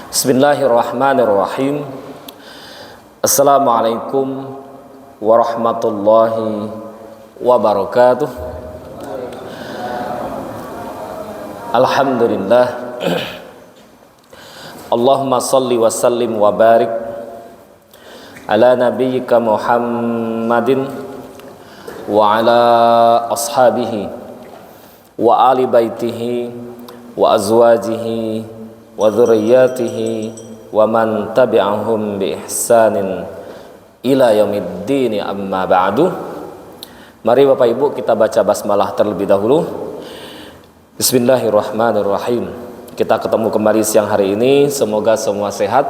Bismillahirrahmanirrahim. Assalamualaikum warahmatullahi wabarakatuh. Alhamdulillah. Allahumma salli wa sallim wa barik ala nabiyyika Muhammadin wa ala ashabihi wa ali baitihi wa azwajihi wa dzurriyyatihi wa man tabi'ahum bi ihsanin ila yaumiddin, amma ba'du. Mari Bapak Ibu kita baca basmalah terlebih dahulu. Bismillahirrahmanirrahim. Kita ketemu kembali siang hari ini, semoga semua sehat.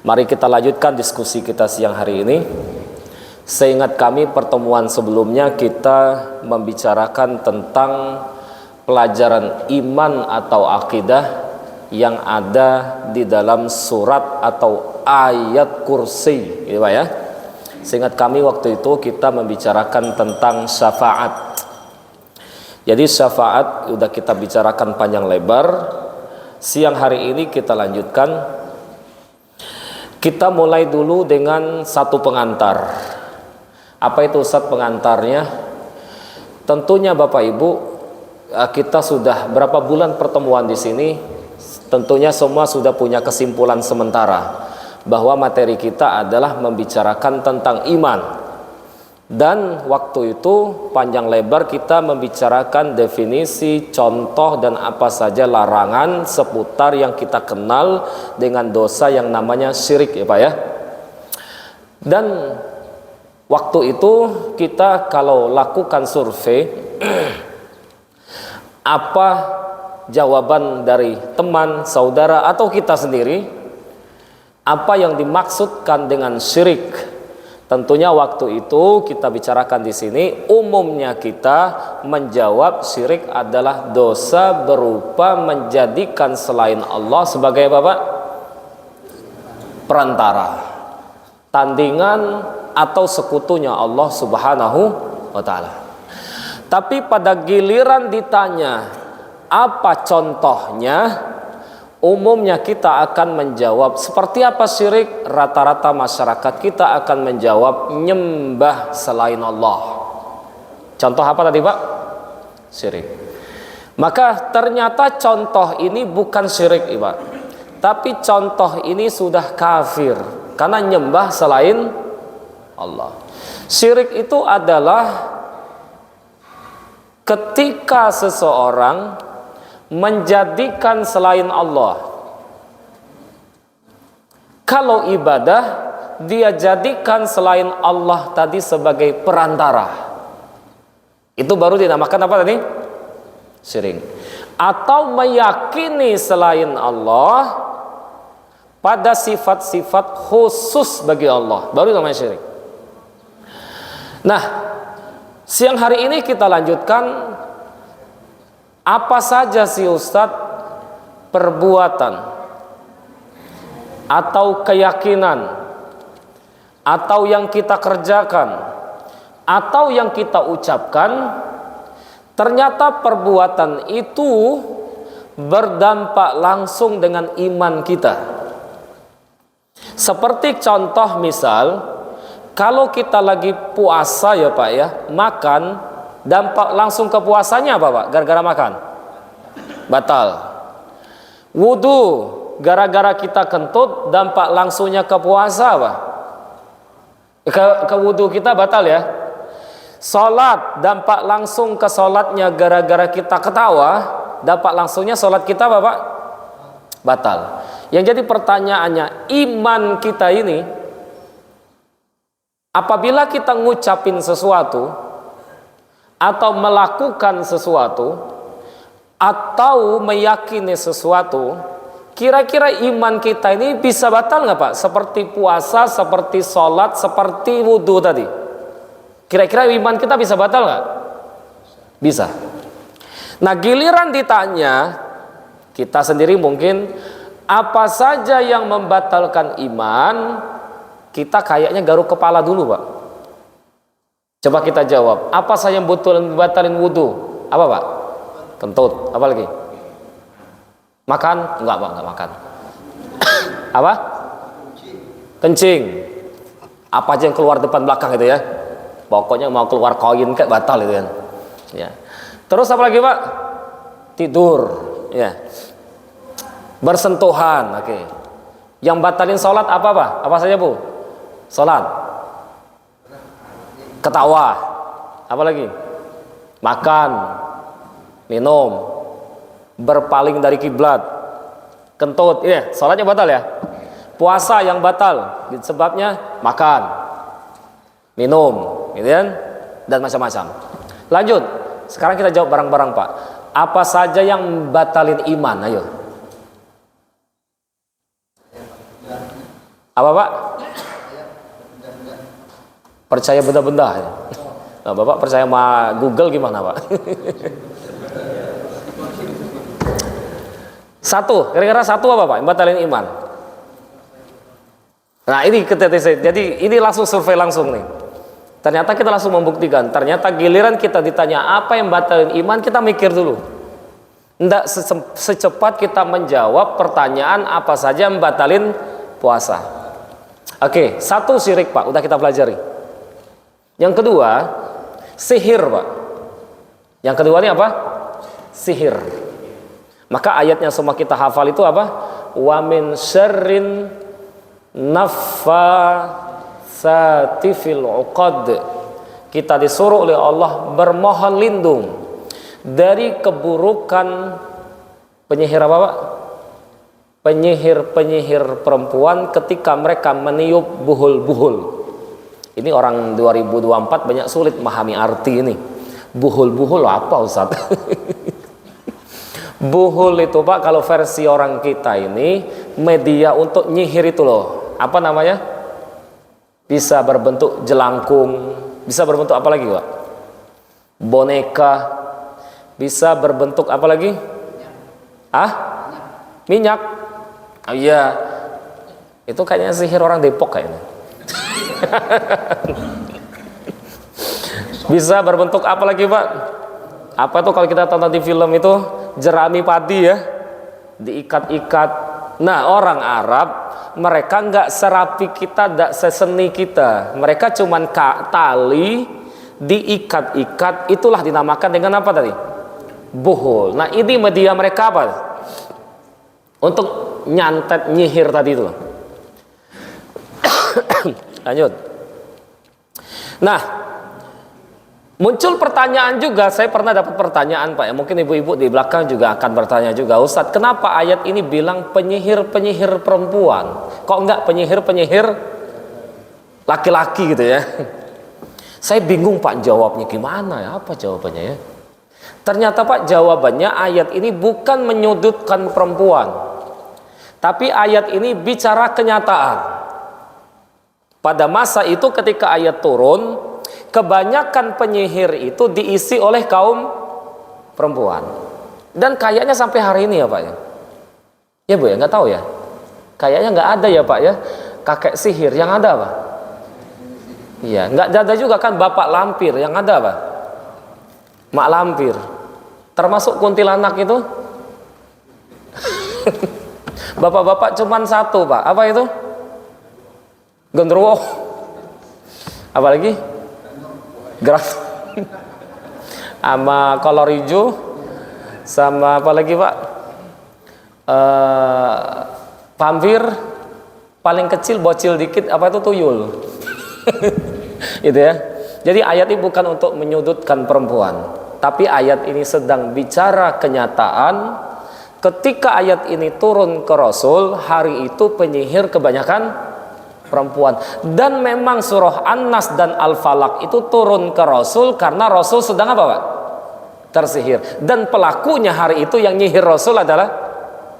Mari kita lanjutkan diskusi kita siang hari ini. Seingat kami pertemuan sebelumnya kita membicarakan tentang pelajaran iman atau akidah yang ada di dalam surat atau ayat kursi, gitu Pak ya. Seingat kami waktu itu kita membicarakan tentang syafaat. Jadi syafaat sudah kita bicarakan panjang lebar. Siang hari ini kita lanjutkan. Kita mulai dulu dengan satu pengantar. Apa itu Ustadz pengantarnya? Tentunya Bapak Ibu, kita sudah berapa bulan pertemuan di sini. Tentunya semua sudah punya kesimpulan sementara bahwa materi kita adalah membicarakan tentang iman. Dan waktu itu panjang lebar kita membicarakan definisi, contoh dan apa saja larangan seputar yang kita kenal dengan dosa yang namanya syirik ya Pak ya. Dan waktu itu kita kalau lakukan survei apa jawaban dari teman, saudara atau kita sendiri, apa yang dimaksudkan dengan syirik. Tentunya waktu itu kita bicarakan di sini, umumnya kita menjawab syirik adalah dosa berupa menjadikan selain Allah sebagai Bapak perantara, tandingan atau sekutunya Allah Subhanahu wa taala. Tapi pada giliran ditanya apa contohnya, umumnya kita akan menjawab seperti apa syirik. Rata-rata masyarakat kita akan menjawab nyembah selain Allah. Contoh apa tadi Pak? Syirik. Maka ternyata contoh ini bukan syirik Pak, tapi contoh ini sudah kafir karena nyembah selain Allah. Syirik itu adalah ketika seseorang menjadikan selain Allah. Kalau ibadah dia jadikan selain Allah tadi sebagai perantara. Itu baru dinamakan apa tadi? Syirik. Atau meyakini selain Allah pada sifat-sifat khusus bagi Allah, baru namanya syirik. Nah, siang hari ini kita lanjutkan apa saja sih Ustadz perbuatan atau keyakinan atau yang kita kerjakan atau yang kita ucapkan, ternyata perbuatan itu berdampak langsung dengan iman kita. Seperti contoh misal, kalau kita lagi puasa ya Pak ya, makan, dampak langsung ke puasanya apa Pak? Gara-gara makan batal. Wudu gara-gara kita kentut, dampak langsungnya ke puasa apa? Ke wudu kita batal ya. Salat dampak langsung ke salatnya gara-gara kita ketawa, dampak langsungnya salat kita apa Pak? Batal. Yang jadi pertanyaannya, iman kita ini apabila kita ngucapin sesuatu atau melakukan sesuatu atau meyakini sesuatu, kira-kira iman kita ini bisa batal nggak Pak? Seperti puasa, seperti sholat, seperti wudhu tadi. Kira-kira iman kita bisa batal nggak? Bisa. Nah giliran ditanya, kita sendiri mungkin apa saja yang membatalkan iman, kita kayaknya garuk kepala dulu Pak. Coba kita jawab, apa saja yang batalin wudhu? Apa Pak? Kentut, apa lagi? Makan? Enggak Pak, enggak makan. Apa? Kencing. Apa aja yang keluar depan belakang itu ya. Pokoknya mau keluar koin kayak batal itu kan. Ya. Terus apa lagi Pak? Tidur, ya. Bersentuhan, oke. Yang batalin sholat apa Pak? Apa saja Bu? Sholat. Ketawa. Apa lagi? Makan, minum, berpaling dari kiblat, kentut, ya, sholatnya batal ya. Puasa yang batal, sebabnya makan, minum, gitu kan, dan macam-macam. Lanjut, sekarang kita jawab bareng-bareng Pak. Apa saja yang batalin iman? Ayo. Apa Pak? Percaya benda-benda. Nah, Bapak percaya sama Google gimana Pak? Satu, kira-kira satu apa Pak yang batalin iman? Nah ini jadi ini langsung survei langsung nih. Ternyata kita langsung membuktikan. Ternyata giliran kita ditanya apa yang batalin iman, kita mikir dulu. Tidak secepat kita menjawab pertanyaan apa saja yang batalin puasa. Oke, satu syirik Pak, udah kita pelajari. Yang kedua, sihir Pak. Yang kedua ini apa? Sihir. Maka ayatnya semua kita hafal itu apa? Wa min syarrin naffasati fil uqad. Kita disuruh oleh Allah bermohon lindung dari keburukan penyihir apa Pak? Penyihir-penyihir perempuan ketika mereka meniup buhul-buhul. Ini orang 2024 banyak sulit memahami arti ini. Buhul-buhul apa Ustaz? Buhul itu Pak, kalau versi orang kita ini media untuk nyihir itu loh. Apa namanya? Bisa berbentuk jelangkung, bisa berbentuk apa lagi Pak? Boneka, bisa berbentuk apa lagi? Minyak. Oh iya, itu kayaknya sihir orang Depok kayaknya. Bisa berbentuk apa lagi Pak? Apa tuh kalau kita tonton di film itu jerami padi ya, diikat-ikat. Nah orang Arab mereka nggak serapi kita, nggak seseni kita. Mereka cuman tali diikat-ikat, itulah dinamakan dengan apa tadi? Buhul. Nah ini media mereka apa? Untuk nyantet nyihir tadi itu. Lanjut. Nah, muncul pertanyaan juga. Saya pernah dapat pertanyaan Pak ya. Mungkin ibu-ibu di belakang juga akan bertanya juga, Ustadz, kenapa ayat ini bilang penyihir-penyihir perempuan? Kok enggak penyihir-penyihir laki-laki gitu ya? Saya bingung Pak jawabnya gimana ya? Apa jawabannya ya? Ternyata Pak jawabannya ayat ini bukan menyudutkan perempuan. Tapi ayat ini bicara kenyataan. Pada masa itu ketika ayat turun, kebanyakan penyihir itu diisi oleh kaum perempuan. Dan kayaknya sampai hari ini ya Pak ya. Ya Bu ya, nggak tahu ya. Kayaknya nggak ada ya Pak ya, kakek sihir. Yang ada apa? Iya, nggak ada juga kan bapak lampir. Yang ada apa? Mak lampir. Termasuk kuntilanak itu. Bapak-bapak cuman satu Pak. Apa itu? Gendruwo. Apa lagi? Gerak. Sama kolor hijau. Sama apa lagi Pak? Vampir. Paling kecil bocil dikit. Apa itu tuyul? Gitu ya. Jadi ayat ini bukan untuk menyudutkan perempuan, tapi ayat ini sedang bicara kenyataan. Ketika ayat ini turun ke Rasul, hari itu penyihir kebanyakan perempuan. Dan memang surah An-Nas dan Al-Falaq itu turun ke Rasul karena Rasul sedang apa Pak? Tersihir. Dan pelakunya hari itu yang nyihir Rasul adalah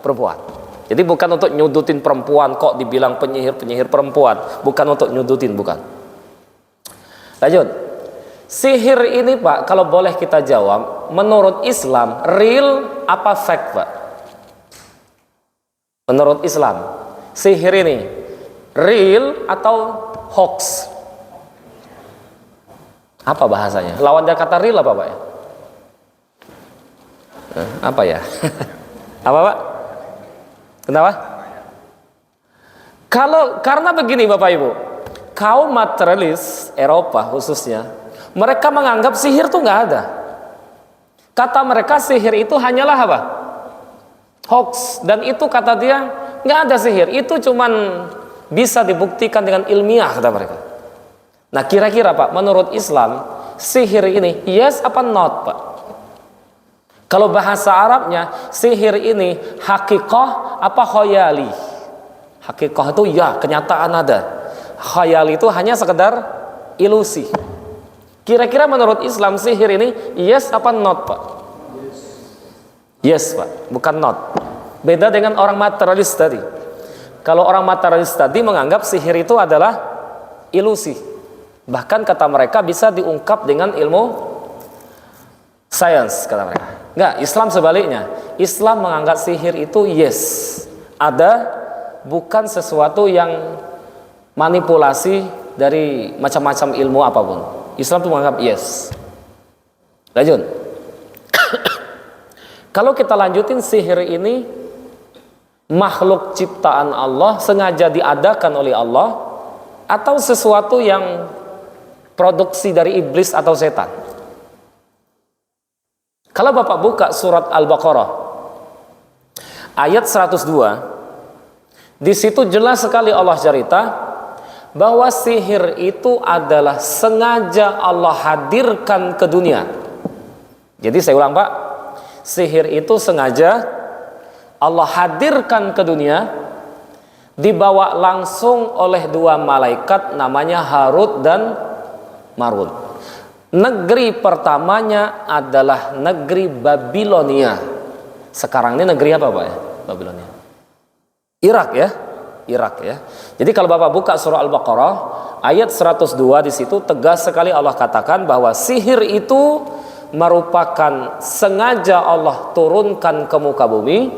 perempuan. Jadi bukan untuk nyudutin perempuan, kok dibilang penyihir-penyihir perempuan. Bukan untuk nyudutin, bukan. Lanjut. Sihir ini Pak, kalau boleh kita jawab, menurut Islam real apa fake Pak? Menurut Islam, sihir ini real atau hoax? Apa bahasanya? Lawan dari kata real apa Pak ya? Apa ya? Apa Pak? Kenapa? Karena begini Bapak Ibu, kaum materialis Eropa khususnya, mereka menganggap sihir itu nggak ada. Kata mereka sihir itu hanyalah apa? Hoax. Dan itu kata dia nggak ada sihir. Itu cuman bisa dibuktikan dengan ilmiah kata mereka. Nah kira-kira Pak, menurut Islam sihir ini yes apa not Pak? Kalau bahasa Arabnya sihir ini hakikah apa khayali? Hakikah itu ya kenyataan ada. Khayali itu hanya sekedar ilusi. Kira-kira menurut Islam sihir ini yes apa not Pak? Yes Pak, bukan not. Beda dengan orang materialis tadi. Kalau orang materialis tadi menganggap sihir itu adalah ilusi. Bahkan kata mereka bisa diungkap dengan ilmu sains kata mereka. Enggak, Islam sebaliknya. Islam menganggap sihir itu yes, ada, bukan sesuatu yang manipulasi dari macam-macam ilmu apapun. Islam itu menganggap yes. Lanjut. Kalau kita lanjutin, sihir ini makhluk ciptaan Allah, sengaja diadakan oleh Allah, atau sesuatu yang produksi dari iblis atau setan. Kalau Bapak buka surat Al-Baqarah ayat 102, di situ jelas sekali Allah cerita bahwa sihir itu adalah sengaja Allah hadirkan ke dunia. Jadi saya ulang Pak, sihir itu sengaja Allah hadirkan ke dunia, dibawa langsung oleh dua malaikat namanya Harut dan Marut. Negeri pertamanya adalah negeri Babilonia. Sekarang ini negeri apa Pak ya? Babilonia. Irak ya. Irak ya. Jadi kalau Bapak buka surah Al-Baqarah ayat 102, di situ tegas sekali Allah katakan bahwa sihir itu merupakan sengaja Allah turunkan ke muka bumi.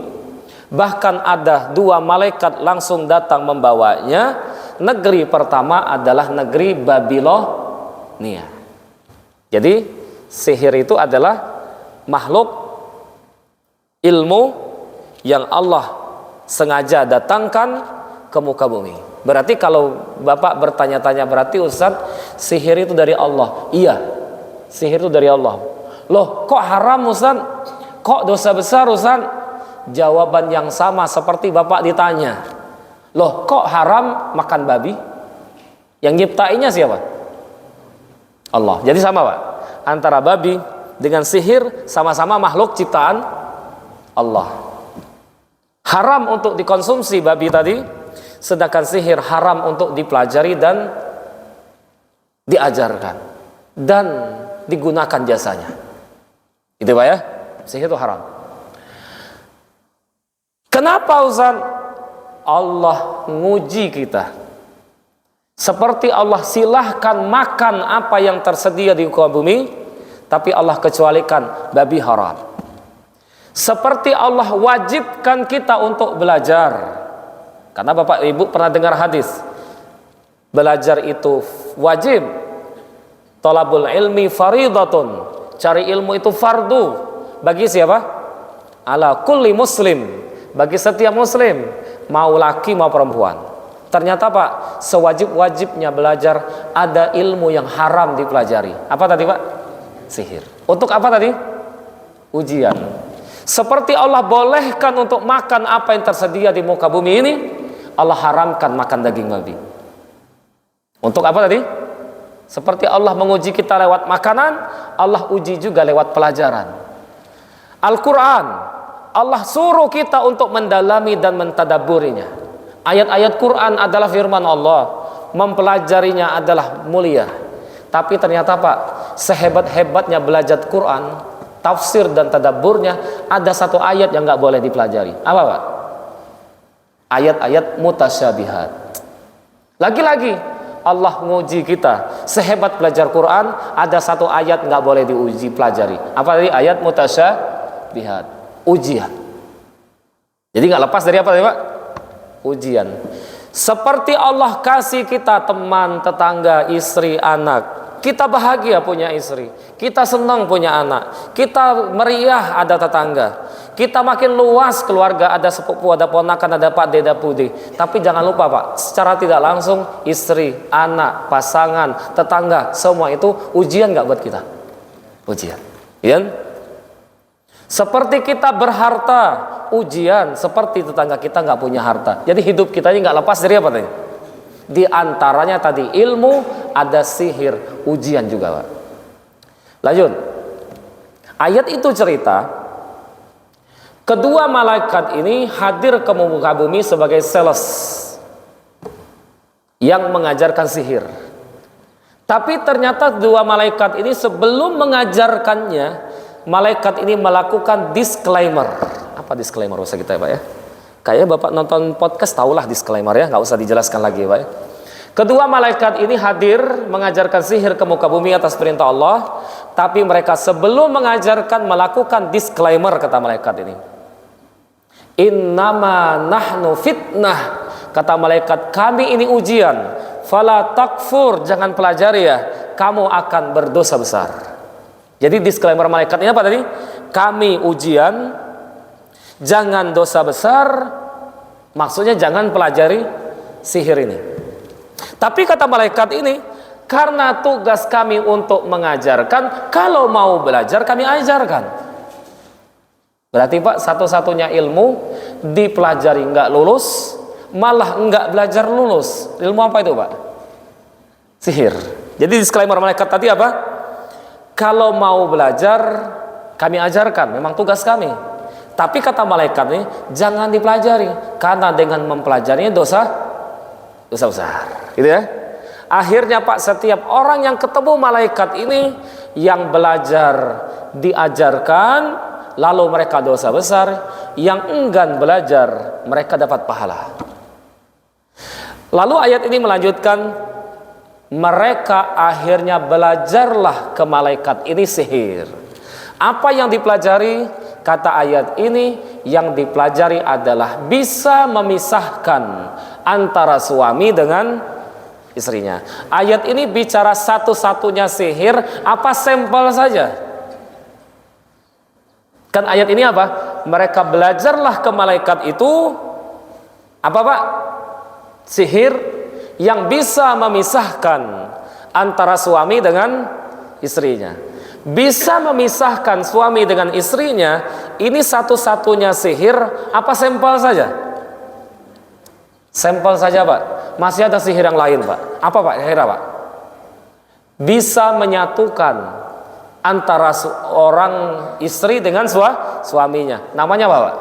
Bahkan ada dua malaikat langsung datang membawanya. Negeri pertama adalah negeri Babilonia. Jadi sihir itu adalah makhluk ilmu yang Allah sengaja datangkan ke muka bumi. Berarti kalau Bapak bertanya-tanya, berarti Ustaz, sihir itu dari Allah? Iya, sihir itu dari Allah. Loh, kok haram Ustaz? Kok dosa besar Ustaz? Jawaban yang sama seperti Bapak ditanya. Loh, kok haram makan babi? Yang nyiptainya siapa? Allah. Jadi sama Pak, antara babi dengan sihir sama-sama makhluk ciptaan Allah. Haram untuk dikonsumsi babi tadi, sedangkan sihir haram untuk dipelajari dan diajarkan dan digunakan jasanya. Itu Pak ya, sihir itu haram. Kenapa Ustaz? Allah nguji kita. Seperti Allah silahkan makan apa yang tersedia di muka bumi, tapi Allah kecualikan babi haram. Seperti Allah wajibkan kita untuk belajar. Karena Bapak Ibu pernah dengar hadis, belajar itu wajib. Thalabul ilmi faridatun. Cari ilmu itu fardu. Bagi siapa? Ala kulli muslim. Bagi setiap muslim, mau laki mau perempuan. Ternyata Pak, sewajib-wajibnya belajar, ada ilmu yang haram dipelajari. Apa tadi Pak? Sihir. Untuk apa tadi? Ujian. Seperti Allah bolehkan untuk makan apa yang tersedia di muka bumi ini, Allah haramkan makan daging babi. Untuk apa tadi? Seperti Allah menguji kita lewat makanan, Allah uji juga lewat pelajaran. Al-Quran, Allah suruh kita untuk mendalami dan mentadaburinya. Ayat-ayat Quran adalah firman Allah, mempelajarinya adalah mulia. Tapi ternyata Pak, sehebat-hebatnya belajar Quran, tafsir dan tadabburnya, ada satu ayat yang nggak boleh dipelajari. Apa Pak? Ayat-ayat mutasyabihat. Lagi-lagi Allah nguji kita, sehebat belajar Quran, ada satu ayat nggak boleh diuji pelajari. Apa tadi? Ayat mutasyabihat, ujian. Jadi nggak lepas dari apa tadi Pak? Ujian. Seperti Allah kasih kita teman, tetangga, istri, anak, Kita bahagia punya istri, kita senang punya anak, kita meriah ada tetangga, kita makin luas keluarga, ada sepupu, ada ponakan, ada pak, deda, pude. Tapi jangan lupa Pak, secara tidak langsung istri, anak, pasangan, tetangga, semua itu ujian nggak buat kita? Ujian, ya? Seperti kita berharta, ujian. Seperti tetangga kita nggak punya harta. Jadi hidup kita ini nggak lepas dari apa tadi? Di antaranya tadi ilmu, ada sihir, ujian juga Pak. Lanjut. Ayat itu cerita kedua malaikat ini hadir ke muka bumi sebagai sales yang mengajarkan sihir. Tapi ternyata dua malaikat ini sebelum mengajarkannya, malaikat ini melakukan disclaimer. Apa disclaimer usah kita ya Pak ya? Kayaknya Bapak nonton podcast tahulah disclaimer ya, nggak usah dijelaskan lagi Pak ya. Kedua malaikat ini hadir mengajarkan sihir ke muka bumi atas perintah Allah. Tapi mereka sebelum mengajarkan melakukan disclaimer, kata malaikat ini. Innama nahnu fitnah, kata malaikat, kami ini ujian. Fala takfur, jangan pelajari ya, kamu akan berdosa besar. Jadi disclaimer malaikat ini apa tadi? Kami ujian, jangan dosa besar, maksudnya jangan pelajari sihir ini. Tapi kata malaikat ini, karena tugas kami untuk mengajarkan, kalau mau belajar kami ajarkan. Berarti Pak, satu-satunya ilmu dipelajari nggak lulus, malah nggak belajar lulus. Ilmu apa itu Pak? Sihir. Jadi disclaimer malaikat tadi apa? Kalau mau belajar kami ajarkan, memang tugas kami. Tapi kata malaikat ini, jangan dipelajari, karena dengan mempelajarinya dosa besar. Gitu ya. Akhirnya Pak, setiap orang yang ketemu malaikat ini, yang belajar diajarkan, lalu mereka dosa besar. Yang enggan belajar, mereka dapat pahala. Lalu ayat ini melanjutkan, mereka akhirnya belajarlah ke malaikat ini sihir. Apa yang dipelajari? Kata ayat ini, yang dipelajari adalah bisa memisahkan antara suami dengan istrinya. Ayat ini bicara satu-satunya sihir, apa sampel saja? Kan ayat ini apa? Mereka belajarlah ke malaikat itu apa Pak? Sihir yang bisa memisahkan antara suami dengan istrinya. Bisa memisahkan suami dengan istrinya, ini satu-satunya sihir, apa sampel saja? Sampel saja Pak. Masih ada sihir yang lain Pak. Apa Pak? Kira Pak? Bisa menyatukan antara seorang istri dengan suaminya. Namanya apa Pak?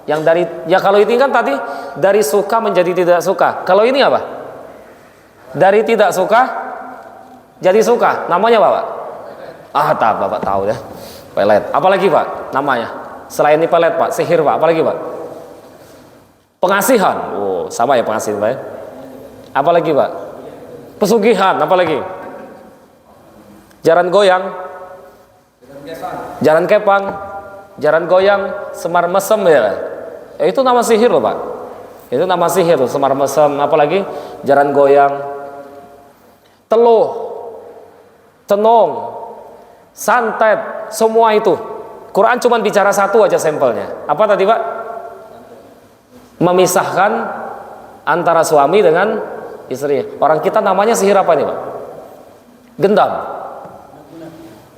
Yang dari, ya kalau ini kan tadi dari suka menjadi tidak suka. Kalau ini apa? Dari tidak suka jadi suka. Namanya apa Pak? Tak, Bapak tahu ya. Pelet. Apalagi Pak namanya? Selain ini pelet Pak, sihir Pak. Apalagi Pak? Pengasihan. Oh, sama ya pengasihan Pak ya. Apalagi Pak? Pesugihan. Apalagi? Jaran goyang. Jaran kepang. Jaran goyang. Semar mesem ya. Itu nama sihir loh Pak. Itu nama sihir loh, semar mesem. Apalagi? Jaran goyang. Teluh. Tenung. Santet, semua itu. Quran cuma bicara satu aja sampelnya. Apa tadi Pak? Memisahkan antara suami dengan istri. Orang kita namanya sihir apa nih Pak? Gendam.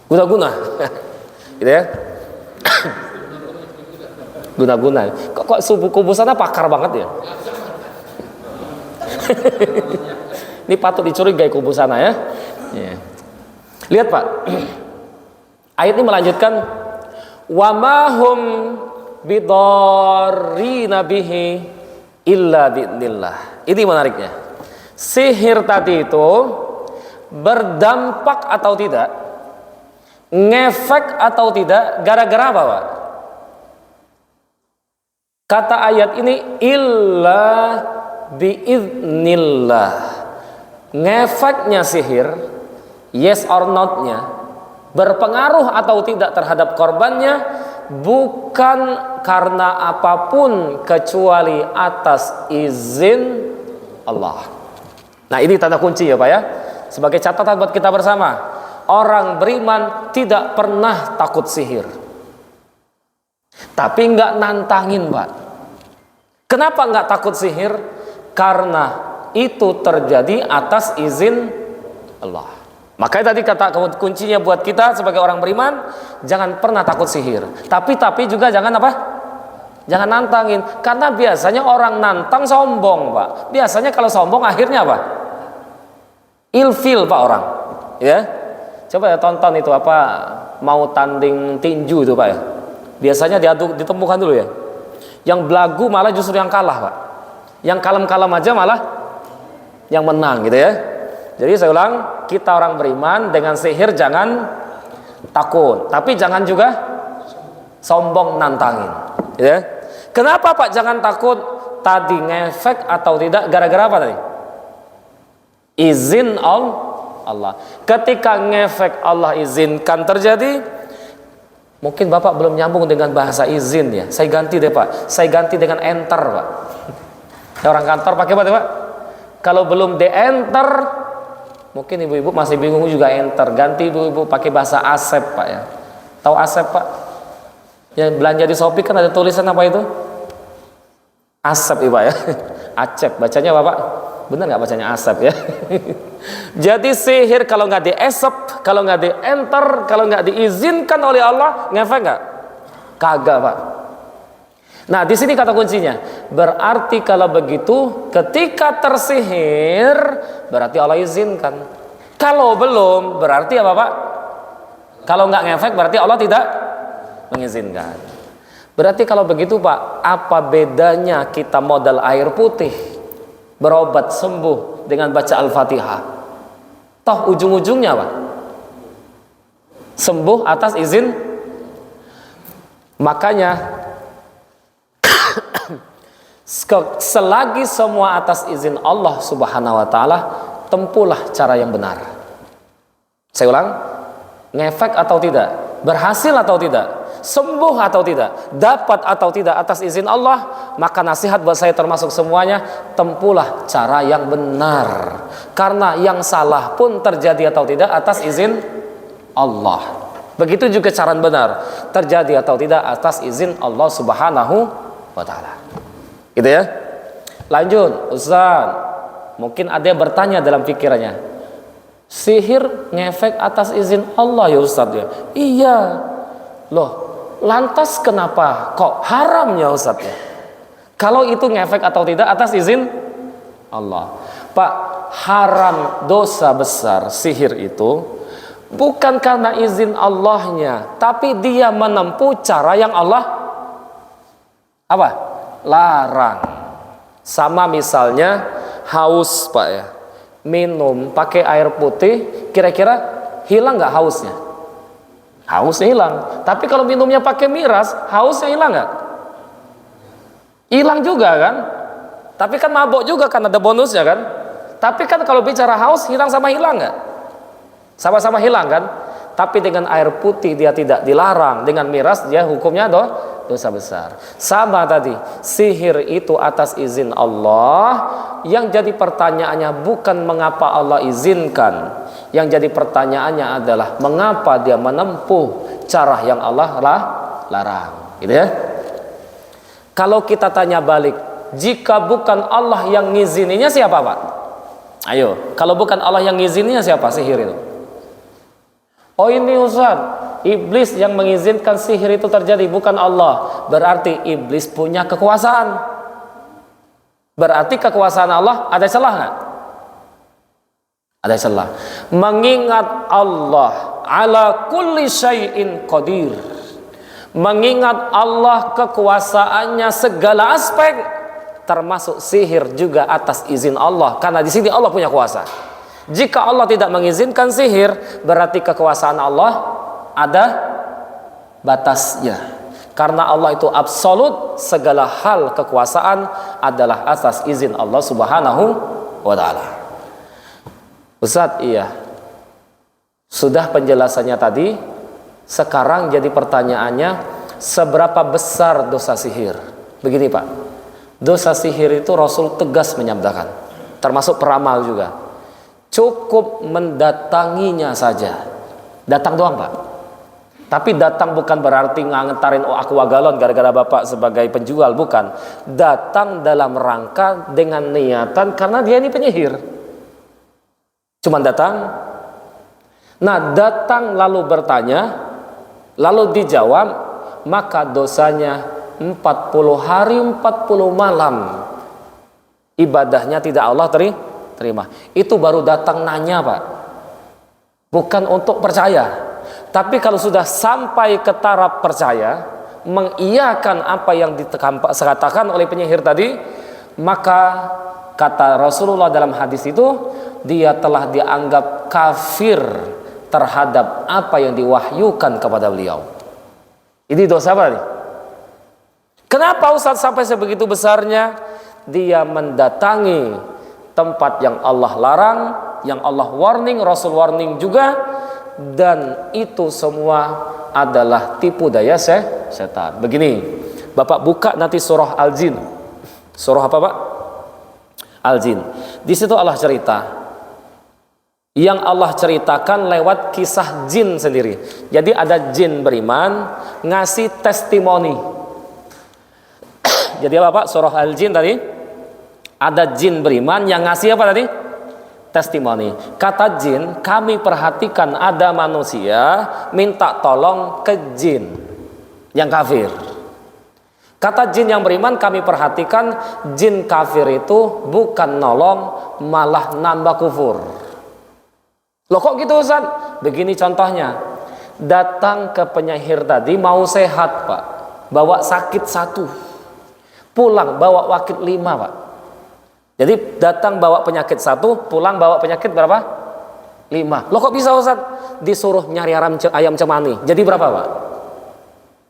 Guna-guna. Gitu ya. Guna-guna. Kok subuh kubusannya pakar banget ya? Ini patut dicurigai kubusana ya. Lihat Pak. Ayat ini melanjutkan, wa ma hum bidarrina bihi illa bi'nillah. Ini menariknya. Sihir tadi itu berdampak atau tidak, ngefek atau tidak, gara-gara apa Pak? Kata ayat ini illa bi'idznillah. Ngefeknya sihir, yes or not-nya, berpengaruh atau tidak terhadap korbannya, bukan karena apapun kecuali atas izin Allah. Nah ini tanda kunci ya Pak ya, sebagai catatan buat kita bersama. orang beriman tidak pernah takut sihir. Tapi nggak nantangin, Pak. Kenapa nggak takut sihir? Karena itu terjadi atas izin Allah. Makanya tadi kata kuncinya buat kita sebagai orang beriman, jangan pernah takut sihir. Tapi juga jangan apa? Jangan nantangin. Karena biasanya orang nantang sombong, Pak. Biasanya kalau sombong akhirnya apa? Ilfil, Pak, orang. Ya. Coba ya tonton itu apa, mau tanding tinju itu, Pak ya. Biasanya ditemukan dulu ya. Yang belagu malah justru yang kalah, Pak. Yang kalem-kalem aja malah yang menang gitu ya. Jadi saya ulang, kita orang beriman dengan sihir jangan takut, tapi jangan juga sombong nantangin ya. Kenapa, Pak, jangan takut? Tadi ngefek atau tidak gara-gara apa tadi? Izin Allah. Ketika ngefek Allah izinkan terjadi, mungkin Bapak belum nyambung dengan bahasa izin ya. Saya ganti deh, Pak. Saya ganti dengan enter, Pak. Orang kantor pakai apa, Pak? Kalau belum di-enter, mungkin ibu-ibu masih bingung juga enter. Ganti ibu-ibu pakai bahasa asep, Pak ya. Tahu asep, Pak? Yang belanja di Shopee kan ada tulisan apa itu? Asep, Ibu ya. Acep, bacanya Bapak? Benar nggak bacanya asep ya? Jadi sihir kalau nggak di-esep, kalau nggak di-enter, kalau nggak diizinkan oleh Allah, ngefek nggak? Kagak, Pak. Nah, di sini kata kuncinya. Berarti kalau begitu, ketika tersihir, berarti Allah izinkan. Kalau belum, berarti apa, Pak? Kalau nggak ngefek, berarti Allah tidak mengizinkan. Berarti kalau begitu, Pak, apa bedanya kita modal air putih, berobat sembuh dengan baca Al-Fatihah? Toh ujung-ujungnya, Pak, sembuh atas izin. Makanya selagi semua atas izin Allah Subhanahu wa taala, tempuhlah cara yang benar. Saya ulang, ngefek atau tidak, berhasil atau tidak, sembuh atau tidak, dapat atau tidak atas izin Allah, maka nasihat buat saya termasuk semuanya, tempuhlah cara yang benar. Karena yang salah pun terjadi atau tidak atas izin Allah. Begitu juga cara benar, terjadi atau tidak atas izin Allah Subhanahu wa taala. Gitu ya. Lanjut, Ustaz. Mungkin ada yang bertanya dalam pikirannya, sihir ngefek atas izin Allah ya Ustaz ya? Iya. Loh, lantas kenapa kok haram ya Ustaz ya? Kalau itu ngefek atau tidak atas izin Allah. Pak, haram dosa besar sihir itu bukan karena izin Allahnya, tapi dia menempuh cara yang Allah apa? Larang. Sama misalnya haus, Pak ya, minum pakai air putih, kira-kira hilang nggak hausnya? Hausnya hilang. Tapi kalau minumnya pakai miras, hausnya hilang nggak? Hilang juga kan? Tapi kan mabok juga kan, ada bonusnya kan? Tapi kan kalau bicara haus, hilang sama hilang nggak? Sama-sama hilang kan? Tapi dengan air putih dia tidak dilarang, dengan miras dia hukumnya dosa besar. Sama tadi, sihir itu atas izin Allah. Yang jadi pertanyaannya bukan mengapa Allah izinkan, yang jadi pertanyaannya adalah mengapa dia menempuh cara yang Allah larang, gitu ya. Kalau kita tanya balik, jika bukan Allah yang ngizininya siapa, Pak? Ayo, kalau bukan Allah yang ngizininya siapa sihir itu? Oh ini Ustaz, iblis yang mengizinkan sihir itu terjadi, bukan Allah. Berarti iblis punya kekuasaan. Berarti kekuasaan Allah ada celah nggak? Ada celah. Mengingat Allah ala kulli syai'in qadir. Mengingat Allah kekuasaannya segala aspek, termasuk sihir juga atas izin Allah. Karena di sini Allah punya kuasa. Jika Allah tidak mengizinkan sihir, berarti kekuasaan Allah ada batasnya. Karena Allah itu absolut, segala hal kekuasaan adalah atas izin Allah Subhanahu wa taala. Ustaz, iya. Sudah penjelasannya tadi, sekarang jadi pertanyaannya, seberapa besar dosa sihir? Begini, Pak. Dosa sihir itu Rasul tegas menyabdakan, termasuk peramal juga. Cukup mendatanginya saja, Datang doang Pak. Tapi datang bukan berarti ngantarin aqua galon gara-gara Bapak sebagai penjual, bukan. Datang dalam rangka dengan niatan karena dia ini penyihir. Cuman datang. Nah, datang lalu bertanya, lalu dijawab, maka dosanya 40 hari 40 malam. Ibadahnya tidak Allah terima. Itu baru datang nanya Pak. Bukan untuk percaya. Tapi kalau sudah sampai ke taraf percaya, mengiyakan apa yang dikatakan oleh penyihir tadi, maka kata Rasulullah dalam hadis itu, dia telah dianggap kafir terhadap apa yang diwahyukan kepada beliau. Ini dosa apa nih? Kenapa Ustaz sampai sebegitu besarnya? Dia mendatangi tempat yang Allah larang, yang Allah warning, Rasul warning juga. Dan itu semua adalah tipu daya setan. Begini, Bapak buka nanti surah Al-Jin. Surah apa Pak? Al-Jin. Di situ Allah cerita. Yang Allah ceritakan lewat kisah jin sendiri. Jadi ada jin beriman ngasih testimoni. Jadi apa Pak? Surah Al-Jin tadi. Ada jin beriman yang ngasih apa tadi? Testimoni. Kata jin, kami perhatikan ada manusia minta tolong ke jin yang kafir. Kata jin yang beriman, kami perhatikan jin kafir itu bukan nolong, malah nambah kufur. Loh kok gitu Ustaz? Begini contohnya. Datang ke penyihir tadi mau sehat Pak, bawa sakit 1, pulang bawa wakit 5 Pak. Jadi datang bawa penyakit 1, pulang bawa penyakit berapa? 5. Loh kok bisa Ustaz? Disuruh nyari ayam cemani. Jadi berapa Pak?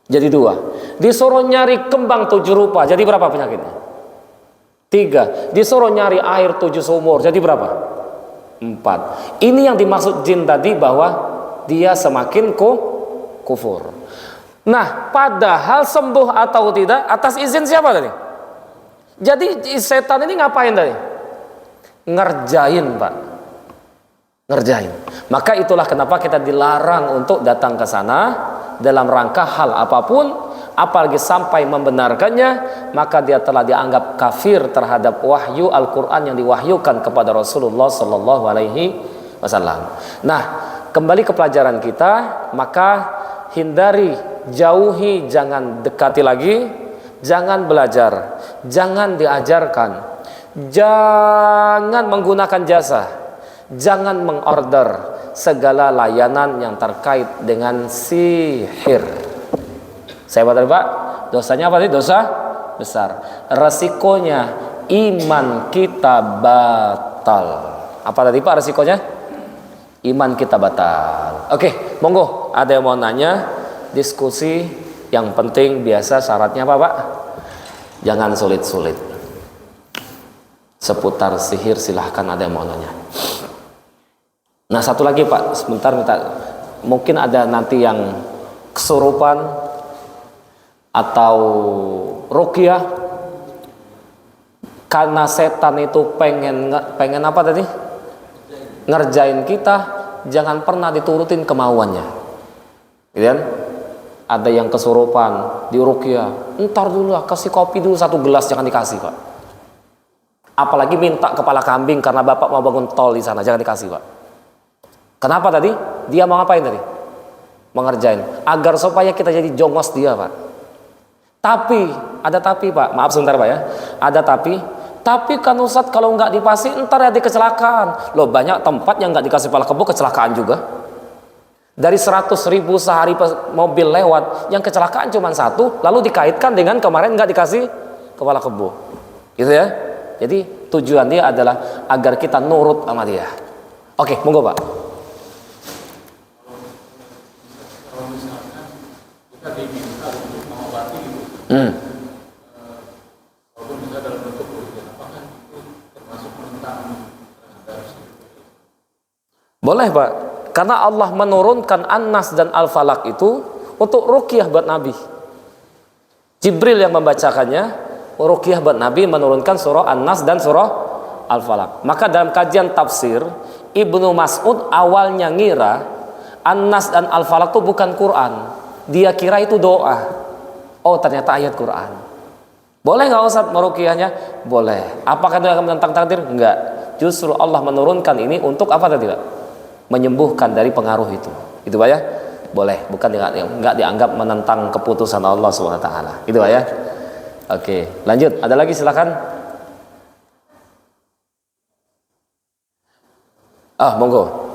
Jadi 2. Disuruh nyari kembang 7 rupa. Jadi berapa penyakitnya? 3. Disuruh nyari air 7 sumur. Jadi berapa? 4. Ini yang dimaksud jin tadi, bahwa dia semakin kufur. Nah, padahal sembuh atau tidak atas izin siapa tadi? Jadi setan ini ngapain tadi? Ngerjain Pak. Ngerjain. Maka itulah kenapa kita dilarang untuk datang ke sana dalam rangka hal apapun, apalagi sampai membenarkannya, maka dia telah dianggap kafir terhadap wahyu Al-Quran yang diwahyukan kepada Rasulullah Sallallahu Alaihi Wasallam. Nah, kembali ke pelajaran kita, maka hindari, jauhi, jangan dekati lagi. Jangan belajar, jangan diajarkan, jangan menggunakan jasa, jangan mengorder segala layanan yang terkait dengan sihir. Saya batal Pak, dosanya apa sih? Dosa besar. Resikonya iman kita batal. Apa tadi Pak resikonya? Iman kita batal. Oke, monggo. Ada yang mau nanya? Diskusi. Yang penting biasa syaratnya apa Pak? Jangan sulit-sulit. Seputar sihir silahkan ada yang mau nanya. Nah satu lagi Pak, sebentar minta. Mungkin ada nanti yang kesurupan atau ruqyah karena setan itu pengen apa tadi? Ngerjain kita, jangan pernah diturutin kemauannya. Gitu kan? Ada yang kesurupan di ruqyah, entar dulu lah, kasih kopi dulu 1 gelas, jangan dikasih Pak. Apalagi minta kepala kambing karena Bapak mau bangun tol di sana, jangan dikasih Pak. Kenapa tadi? Dia mau ngapain tadi? Mengerjain agar supaya kita jadi jongos dia Pak. Tapi, ada tapi Pak, maaf sebentar Pak ya. Ada tapi kan Ustadz kalau nggak dipasih entar ya di kecelakaan. Loh banyak tempat yang nggak dikasih kepala kebo kecelakaan juga. Dari 100.000 sehari mobil lewat, yang kecelakaan cuma 1, lalu dikaitkan dengan kemarin nggak dikasih kepala kebo, gitu ya. Jadi tujuan dia adalah agar kita nurut sama dia. Oke, monggo Pak. Kalau misalkan kita diminta untuk mengobati, walaupun bisa dalam bentuk ruqyah, apakah itu termasuk menentang terhadap sihir? Boleh Pak. Karena Allah menurunkan An-Nas dan Al-Falaq itu untuk ruqyah buat Nabi. Jibril yang membacakannya, ruqyah buat Nabi, menurunkan surah An-Nas dan surah Al-Falaq. Maka dalam kajian tafsir, Ibnu Mas'ud awalnya ngira An-Nas dan Al-Falaq itu bukan Quran. Dia kira itu doa. Oh, ternyata ayat Quran. Boleh nggak Ustaz meruqyahnya? Boleh. Apakah itu akan menentang takdir? Enggak. Justru Allah menurunkan ini untuk apa tadi, Pak? Menyembuhkan dari pengaruh itu. Itu Pak ya? Boleh, bukan enggak dianggap menentang keputusan Allah Subhanahu wa taala. Itu Pak ya? Oke, lanjut. Ada lagi silakan. Monggo.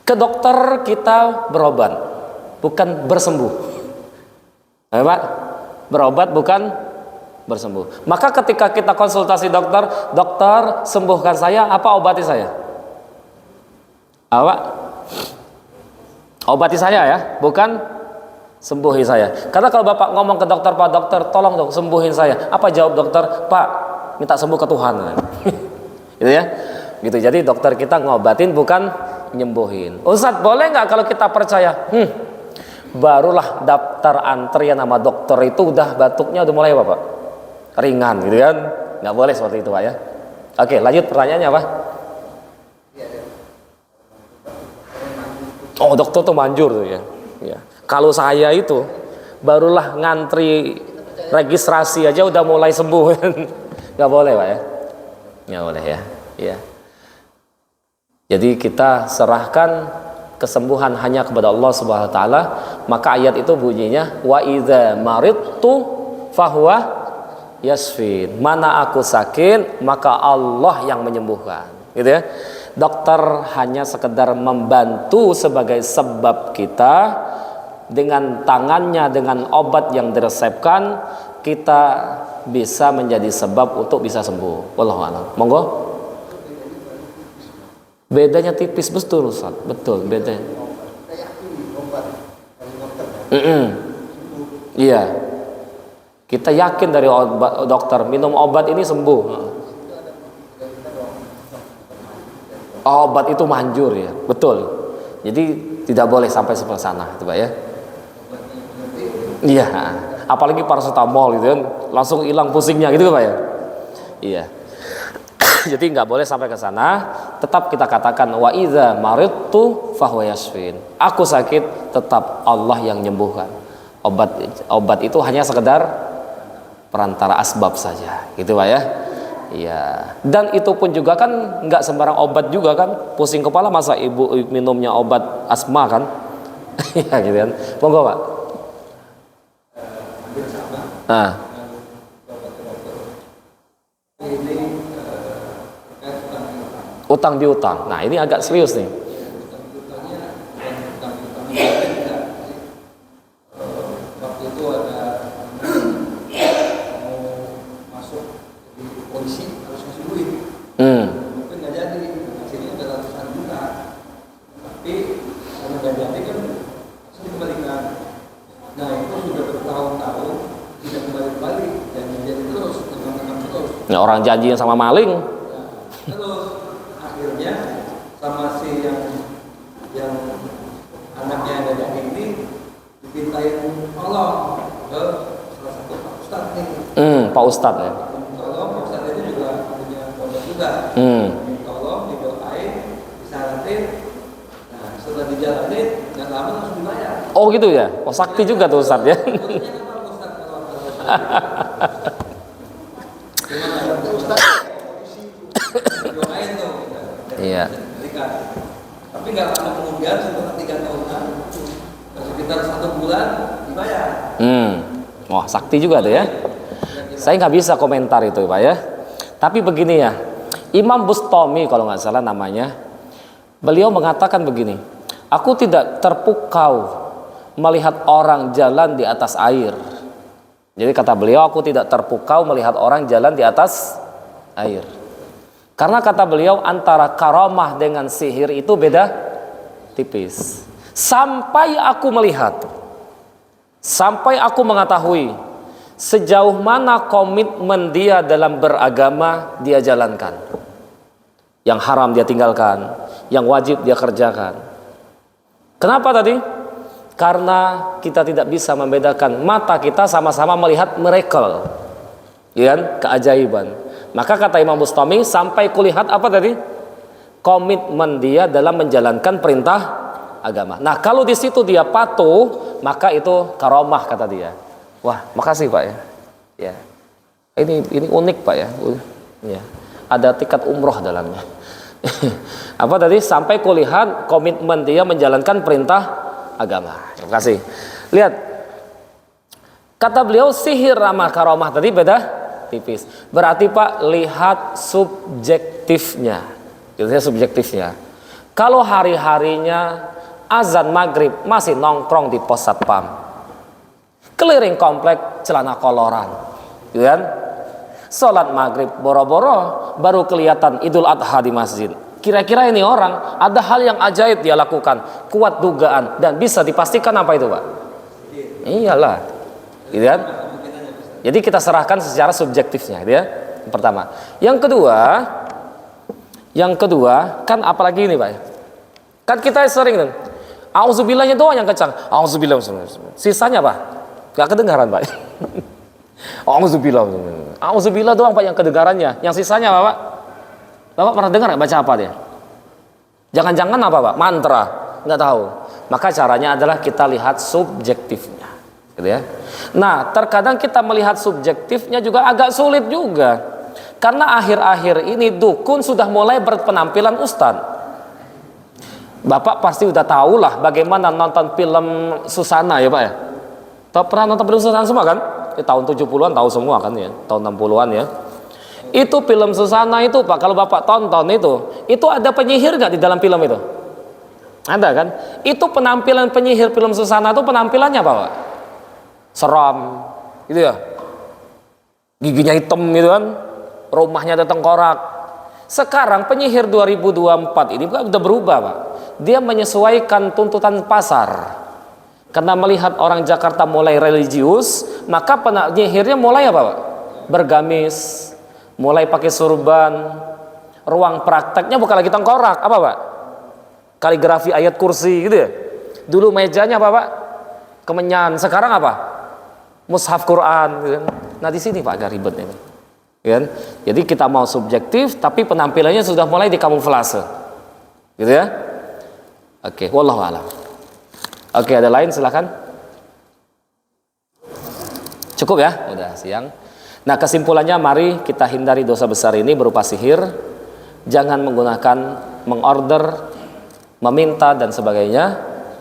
Ke dokter kita berobat, bukan bersembuh. Pak, berobat bukan bersembuh. Maka ketika kita konsultasi dokter, dokter sembuhkan saya, apa obati saya? Apa? Obati saya ya, bukan sembuhi saya. Karena kalau Bapak ngomong ke dokter, Pak dokter, tolong dong sembuhin saya. Apa jawab dokter? Pak, minta sembuh ke Tuhan. Gitu ya. Gitu. Jadi dokter kita ngobatin bukan nyembuhin. Ustadz, boleh nggak kalau kita percaya? Barulah daftar antrian nama dokter itu udah batuknya udah mulai apa Pak? Ringan gitu kan? Nggak boleh seperti itu Pak ya. Oke, lanjut pertanyaannya apa? Oh, dokter tuh manjur tuh ya. Ya. Kalau saya itu barulah ngantri registrasi aja udah mulai sembuh. Nggak boleh Pak ya. Nggak boleh ya. Iya. Jadi kita serahkan kesembuhan hanya kepada Allah Subhanahu wa taala. Maka ayat itu bunyinya wa idza maridtu fahuwa yasfin. Mana aku sakit, maka Allah yang menyembuhkan. Gitu ya. Dokter hanya sekedar membantu sebagai sebab kita dengan tangannya, dengan obat yang diresepkan, kita bisa menjadi sebab untuk bisa sembuh. Wallahu a'lam. Monggo. Bedanya tipis, betul Ustaz. Betul, bedanya. Iya. Kita yakin dari dokter minum obat ini sembuh. Obat itu manjur ya, betul. Jadi tidak boleh sampai seperti sana, itu Pak ya. Iya. Apalagi paracetamol gitu kan, langsung hilang pusingnya gitu Pak ya. Iya. Jadi nggak boleh sampai ke sana. Tetap kita katakan wa idza maridtu fahuwa yashfin. Aku sakit, tetap Allah yang menyembuhkan. Obat itu hanya sekedar perantara asbab saja, gitu Pak ya. Iya. Dan itu pun juga kan nggak sembarang obat juga kan. Pusing kepala masa ibu minumnya obat asma kan? Ya gitu kan. Monggo Pak. Nah. Utang piutang. Nah, ini agak serius nih. Waktu itu ada mau masuk di polisi harus ngasih duit. Mungkin nggak jadi, hasilnya udah ratusan juta. Tapi karena nggak jadi kan harus dikembalikan. Nah itu sudah bertahun-tahun tidak kembali dan jadi terus terus. Nah, orang janjian sama maling. Terus akhirnya sama si yang anaknya yang ada ini dipintain tolong ke salah satu Pak Ustadz nih. Pak Ustadz ya. Tolong Pak Ustadz itu juga punya pondok juga. Tolong didoain, disyaratin. Nah setelah dijalanin nggak lama langsung dibayar. Oh gitu ya. Oh sakti juga tuh Ustadz ya. Maksudnya apa Pak Ustadz kalau gimana Pak Ustadz? Doain tuh. Iya. Tapi nggak lama kemudian setelah 3 tahunan sekitar 1 bulan dibayar. Wah sakti juga tuh ya. Saya nggak bisa komentar itu Pak ya. Tapi begini ya, Imam Bustami kalau nggak salah namanya, beliau mengatakan begini, aku tidak terpukau melihat orang jalan di atas air. Jadi kata beliau, aku tidak terpukau melihat orang jalan di atas air. Karena kata beliau antara karamah dengan sihir itu beda tipis. Sampai aku melihat, sampai aku mengetahui sejauh mana komitmen dia dalam beragama dia jalankan. Yang haram dia tinggalkan, yang wajib dia kerjakan. Kenapa tadi? Karena kita tidak bisa membedakan, mata kita sama-sama melihat miracle. ya kan? Keajaiban. Maka kata Imam Bustami, sampai kulihat apa tadi? Komitmen dia dalam menjalankan perintah agama. Nah, kalau di situ dia patuh, maka itu karomah kata dia. Wah, makasih Pak ya. Ya. Ini unik Pak ya. Ya. Ada tiket umroh dalamnya. Apa tadi? Sampai kulihat komitmen dia menjalankan perintah agama. Terima kasih. Lihat. Kata beliau sihir sama karomah tadi beda tipis. Berarti Pak lihat subjektifnya. Itu subjektifnya. Kalau hari-harinya azan maghrib masih nongkrong di pos satpam, keliling komplek celana koloran, gitu kan? Sholat maghrib boro-boro baru kelihatan Idul Adha di masjid. Kira-kira ini orang ada hal yang ajaib dia lakukan, kuat dugaan dan bisa dipastikan apa itu Pak? Iyalah, gitu kan? Jadi kita serahkan secara subjektifnya, gitu ya. Yang pertama, yang kedua kan apalagi ini Pak? Kan kita sering kan, auzubillahnya doang yang kencang, auzubillah, sisanya Pak gak kedengaran Pak. Auzubillah doang Pak yang kedengarannya, yang sisanya apa Pak? Bapak pernah dengar gak baca apa dia? Jangan-jangan apa Pak? Mantra, nggak tahu. Maka caranya adalah kita lihat subjektifnya, gitu ya. Nah, terkadang kita melihat subjektifnya juga agak sulit juga, karena akhir-akhir ini dukun sudah mulai berpenampilan ustadz. Bapak pasti udah tahu lah bagaimana nonton film Susana ya Pak ya. Pernah nonton film Susana semua kan? Tahun 70-an tahu semua kan ya, tahun 60-an ya. Itu film Susana itu Pak, kalau Bapak tonton itu ada penyihir gak di dalam film itu? Ada kan? Itu penampilan penyihir film Susana itu penampilannya apa Pak? Seram gitu ya. Giginya hitam gitu kan. Rumahnya ada tengkorak. Sekarang penyihir 2024 ini udah berubah Pak. Dia menyesuaikan tuntutan pasar. Karena melihat orang Jakarta mulai religius, maka penyihirnya mulai apa Pak? Bergamis, mulai pakai surban. Ruang prakteknya bukan lagi tengkorak, apa Pak? Kaligrafi ayat kursi gitu ya. Dulu mejanya apa Pak? Kemenyan. Sekarang apa? Mushaf Quran gitu kan. Nah di sini Pak agak ribet nih. Kan? Jadi kita mau subjektif tapi penampilannya sudah mulai dikamuflase. Gitu ya? Oke, wallahu a'lam. Oke, ada lain silakan. Cukup ya? Udah siang. Nah, kesimpulannya mari kita hindari dosa besar ini berupa sihir. Jangan menggunakan mengorder, meminta dan sebagainya,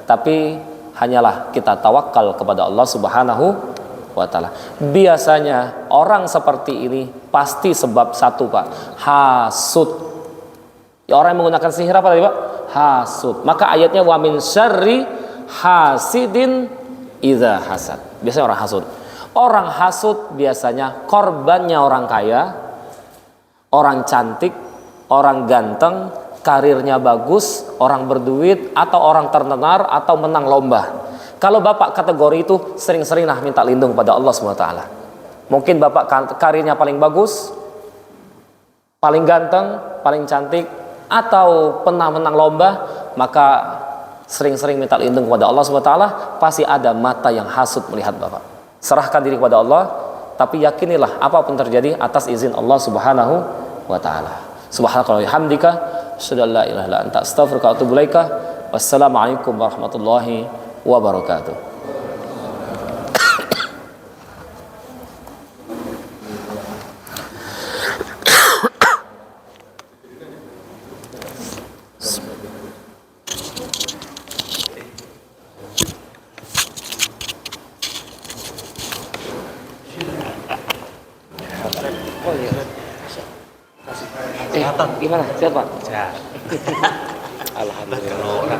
tapi hanyalah kita tawakal kepada Allah Subhanahu wa taala. Biasanya orang seperti ini pasti sebab satu Pak, hasud. Orang yang menggunakan sihir apa tadi Pak? Hasud. Maka ayatnya wa min syarri hasidin idza hasad. Biasanya orang hasud. Orang hasud biasanya korbannya orang kaya, orang cantik, orang ganteng, karirnya bagus, orang berduit atau orang tertenar atau menang lomba. Kalau Bapak kategori itu sering-seringlah minta lindung pada Allah SWT. Mungkin Bapak karirnya paling bagus, paling ganteng, paling cantik, atau pernah menang lomba, maka sering-sering minta lindung kepada Allah SWT. Pasti ada mata yang hasud melihat Bapak. Serahkan diri kepada Allah, tapi yakinilah apapun terjadi atas izin Allah Subhanahu wa taala. Subhanakallahumma wa bihamdika, asyhadu an la ilaha illa anta, astaghfiruka wa atubu ilaika. Wassalamualaikum warahmatullahi wabarakatuh. Gimana? Sehat Pak? Sehat. Alhamdulillah.